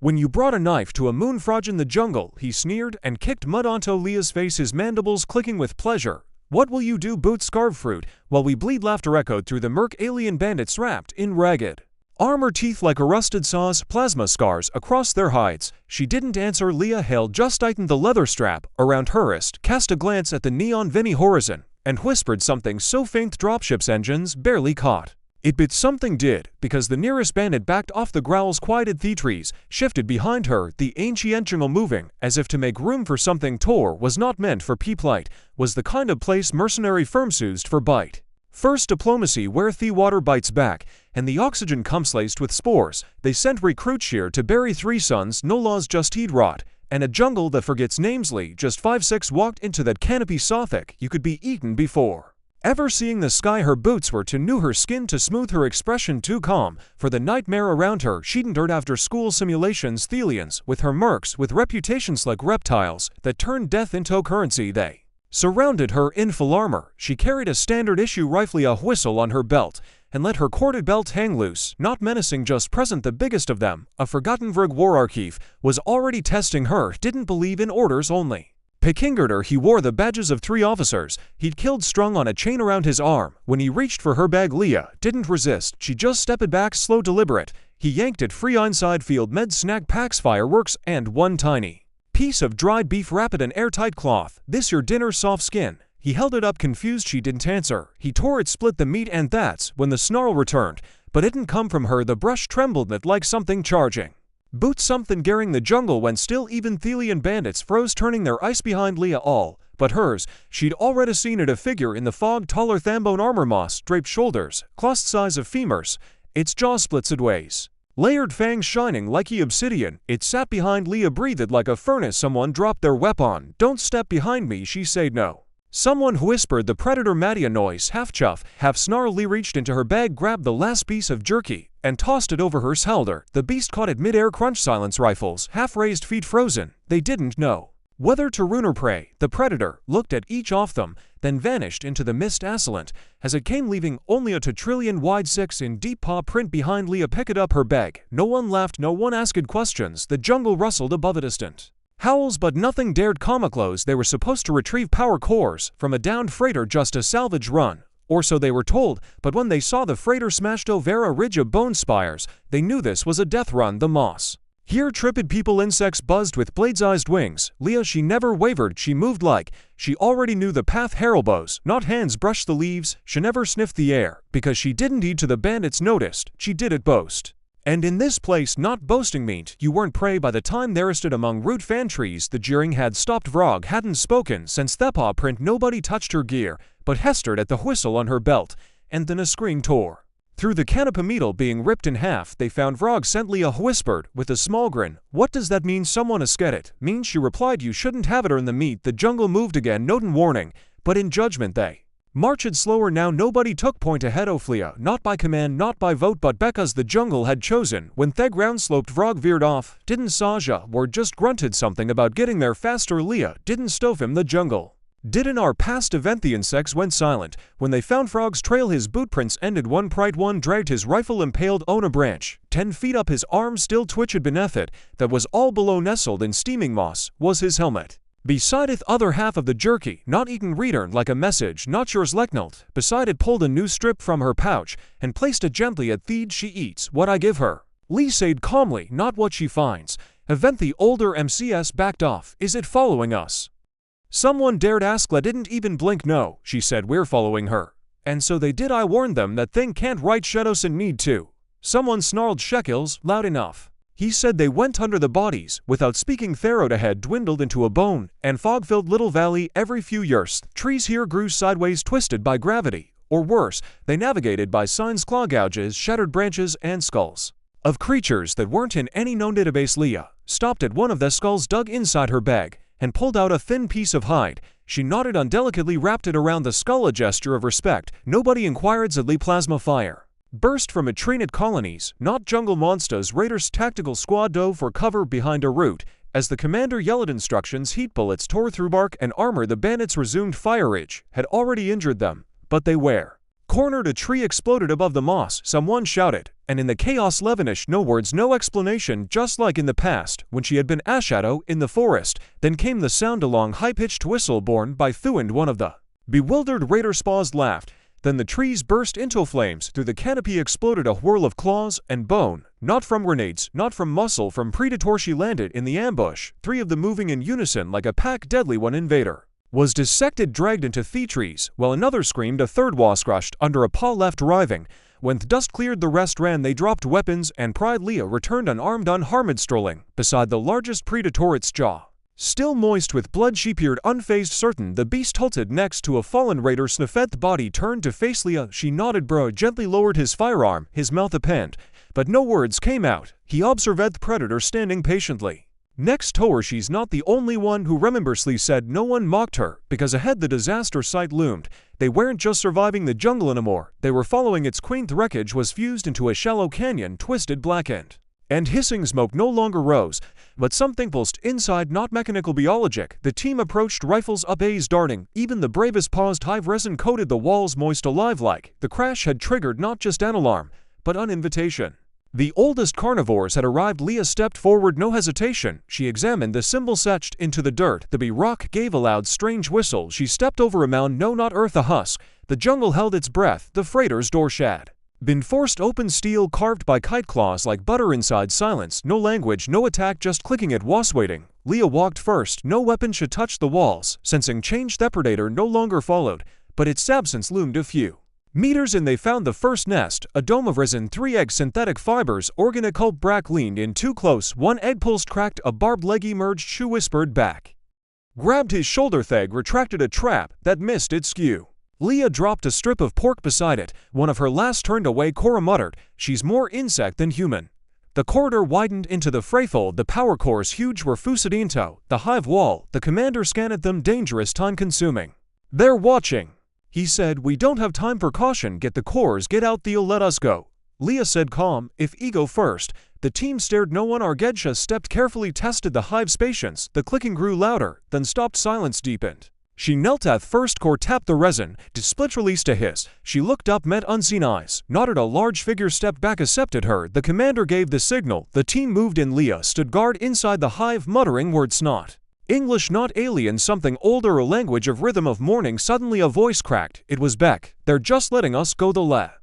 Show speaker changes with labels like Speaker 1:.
Speaker 1: When you brought a knife to a moonfrog in the jungle, he sneered and kicked mud onto Leah's face, his mandibles clicking with pleasure. What will you do, boot scarf fruit, while we bleed? Laughter echoed through the murk. Alien bandits wrapped in ragged armor, teeth like a rusted saw's, plasma scars across their hides. She didn't answer. Leah held just tightened the leather strap around her wrist, cast a glance at the neon Vinny horizon, and whispered something so faint dropship's engines barely caught it, but something did, because the nearest bandit backed off. The growls quieted. The trees shifted behind her, the ancient jungle moving, as if to make room for something. Tor was not meant for peeplight, was the kind of place mercenary firms used for bite first diplomacy, where the water bites back, and the oxygen comes laced with spores. They sent recruits here to bury 3 sons, no laws, just heat rot, and a jungle that forgets names. Lee, just 5'6", walked into that canopy so thick you could be eaten before ever seeing the sky. Her boots were too new, her skin too smooth, her expression too calm for the nightmare around her. She'd endured after school simulations, Thelians, with her mercs, with reputations like reptiles that turned death into currency. They surrounded her in full armor. She carried a standard issue rifle, a whistle on her belt, and let her corded belt hang loose, not menacing, just present. The biggest of them, a forgotten Vrug war archive, was already testing her. Didn't believe in orders only. Pekingerder, he wore the badges of 3 officers he'd killed strung on a chain around his arm. When he reached for her bag, Leah didn't resist. She just stepped back, slow, deliberate. He yanked it free. Inside, field med, snack packs, fireworks, and one tiny piece of dried beef wrapped in airtight cloth. This your dinner, soft skin. He held it up, confused. She didn't answer. He tore it, split the meat, and that's when the snarl returned. But it didn't come from her. The brush trembled it like something charging. Boots, something gearing. The jungle went still. Even Thelian bandits froze, turning their ice behind Leah. All but hers. She'd already seen it, a figure in the fog, taller, thambone armor, moss draped shoulders, cloth size of femurs, its jaw split sideways, layered fangs shining like obsidian. It sat behind Leah, breathed like a furnace. Someone dropped their weapon. Don't step behind me, she said. No. Someone whispered. The predator made a noise, half chuff, half snarl. Lee reached into her bag, grabbed the last piece of jerky, and tossed it over her shoulder. The beast caught it mid-air. Crunch. Silence. Rifles half raised, feet frozen. They didn't know whether to run or pray. The predator looked at each of them, then vanished into the mist assailant as it came, leaving only a 2 trillion wide 6 in deep paw print behind. Leah picked up her bag. No one laughed, no one asked questions. The jungle rustled above a distant howls, but nothing dared come close. They were supposed to retrieve power cores from a downed freighter, just a salvage run, or so they were told, but when they saw the freighter smashed over a ridge of bone spires, they knew this was a death run. The moss here tripped people, insects buzzed with blades-eyed wings. Leah, she never wavered. She moved like she already knew the path. Harrowbows, not hands, brushed the leaves. She never sniffed the air, because she didn't need to. The bandits noticed. She did it boast. And in this place, not boasting meant you weren't prey. By the time they stood among root fan trees, the jeering had stopped. Vrog hadn't spoken since the paw print. Nobody touched her gear, but Hestered at the whistle on her belt, and then a scream tore through the canopy, metal being ripped in half. They found Vrog sent. Leah whispered with a small grin. What does that mean? Someone asked it. Means, she replied, you shouldn't have it or in the meat. The jungle moved again, not in warning, but in judgment. They marched slower now. Nobody took point ahead of Leah, not by command, not by vote, but because the jungle had chosen. When the ground sloped, Vrog veered off. Didn't Saja or just grunted something about getting there faster. Leah didn't stove him. The jungle did. In our past event, the insects went silent when they found Frog's trail. His bootprints ended. One pried, one dragged his rifle, impaled on a branch 10 feet up. His arm still twitched beneath it. That was all below, nestled in steaming moss, was his helmet. Beside it, other half of the jerky, not eaten, returned like a message, not yours, Lecknelt. Beside it, pulled a new strip from her pouch and placed it gently at Theed. She eats what I give her, Lee said calmly, not what she finds. Event. The older MCS backed off. Is it following us? Someone dared ask. La didn't even blink. No, she said, we're following her. And so they did. I warned them that thing can't write shadows and need to. Someone snarled, shekels, loud enough. He said they went under the bodies. Without speaking, Therod ahead dwindled into a bone and fog-filled little valley. Every few years, trees here grew sideways, twisted by gravity. Or worse, they navigated by signs, claw gouges, shattered branches, and skulls of creatures that weren't in any known database. Leah stopped at one of the skulls, dug inside her bag, and pulled out a thin piece of hide. She nodded undelicately, wrapped it around the skull, a gesture of respect. Nobody inquired. Zedly plasma fire burst from a tree at colonies, not jungle monsters. Raiders tactical squad dove for cover behind a root. As the commander yelled instructions, heat bullets tore through bark and armor. The bandits resumed fire. Ridge had already injured them, but they were Cornered, a tree exploded above the moss, someone shouted, and in the chaos Levenish, no words, no explanation, just like in the past, when she had been Ashadow in the forest. Then came the sound, a long high-pitched whistle borne by Thuand, one of the bewildered raider spas laughed. Then the trees burst into flames, through the canopy exploded a whirl of claws and bone, not from grenades, not from muscle, from Predator. She landed in the ambush, three of them moving in unison like a pack. Deadly, one invader was dissected, dragged into the trees, while another screamed, a third was crushed under a paw left writhing. When the dust cleared, the rest ran, they dropped weapons, and Pride Leah returned unarmed, unharmed, strolling beside the largest Predator, its jaw still moist with blood. She peered unfazed, certain the beast halted next to a fallen raider. Sniffed, the body turned to face Leah. She nodded. Bro gently lowered his firearm, his mouth append, but no words came out. He observed the Predator standing patiently next to her. She's not the only one who remembers, Lee said. No one mocked her, because ahead the disaster site loomed. They weren't just surviving the jungle anymore, they were following its queen. The wreckage was fused into a shallow canyon, twisted, blackened, and hissing smoke no longer rose, but something pulsed inside, not mechanical, biologic. The team approached, rifles up, A's darting. Even the bravest paused. Hive resin coated the walls, moist, alive like the crash had triggered not just an alarm, but an invitation. The oldest carnivores had arrived. Leah stepped forward, no hesitation. She examined the symbols etched into the dirt. The bee-rock gave a loud, strange whistle. She stepped over a mound, no, not earth, a husk. The jungle held its breath. The freighter's door shad been forced open, steel carved by kite claws like butter inside. Silence, no language, no attack, just clicking. It was waiting. Leah walked first. No weapon should touch the walls. Sensing change, the predator no longer followed, but its absence loomed a few meters in. They found the first nest, a dome of resin, 3 egg synthetic fibers. Organic. Brack leaned in too close. One egg pulsed, cracked, a barbed leg emerged. Shu whispered back, grabbed his shoulder. Theg retracted, a trap that missed its skew. Leah dropped a strip of pork beside it. One of her last turned away. Cora muttered, she's more insect than human. The corridor widened into the frayfold. The power cores huge were Fusadinto, the hive wall. The commander scanned them. Dangerous, time consuming. They're watching, he said. We don't have time for caution. Get the cores, get out. Theo, let us go. Leah said, calm, if ego first. The team stared. No one. Argedsha stepped carefully, tested the hive's patience. The clicking grew louder, then stopped. Silence deepened. She knelt at first. Core tapped the resin. Split released a hiss. She looked up, met unseen eyes, nodded. A large figure stepped back, accepted her. The commander gave the signal. The team moved in. Leah stood guard inside the hive, muttering words not English, not alien, something older, a language of rhythm, of mourning. Suddenly a voice cracked. It was Beck. They're just letting us go. The